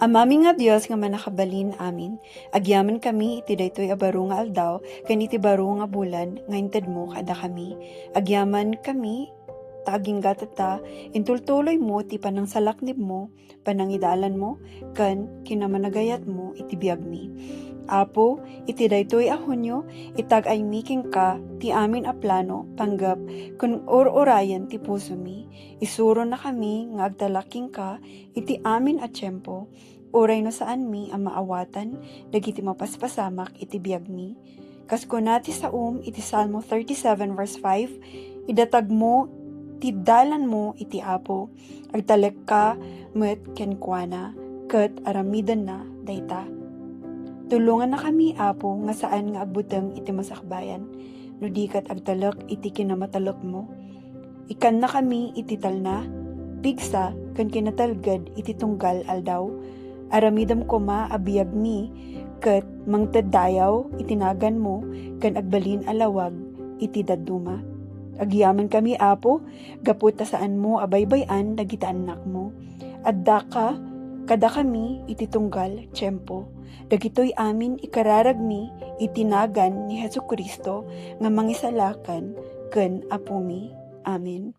Amami nga Dios nga manakabalin amin, agyaman kami iti daytoy a baro nga aldaw, ken iti baro nga bulan, nga inted mo kada kami. Agyaman kami, taging gatata, intultuloy mo ti panangsalaknib mo, panangidalan mo, ken kinamanagayat mo iti biag mi. Apo, iti daytoy a Hunyo, itag ay miking ka, ti amin a plano, panggap, kun orayan ti puso mi. Isuro na kami, nga agtalaking ka, iti amin a tiyempo, uray no saan mi ang maawatan, dagiti mapaspasamak iti biag mi. Kasko nati sa iti Salmo 37 verse 5, idatag mo, ti dalan mo iti apo, agtalek ka, met kenkwana, ket aramidan na, dayta. Tulungan na kami, Apo, nga saan nga agbuteng iti masakbayan, no di kat agtalak iti kinamatalak mo. Ikan na kami iti talna, pigsa, kan kinatalgad iti tunggal aldaw, aramidam ko ma abiyag mi, kat mangtadayaw itinagan mo, kan agbalin alawag iti daduma. Agyaman kami, Apo, gapot ta saan mo abaybayan dagiti anak mo. Adda ka, kada kami iti tunggal, tiyempo, dagitoy amin ikararagmi itinagan ni Jesucristo nga mangisalakan ken apumi. Amen.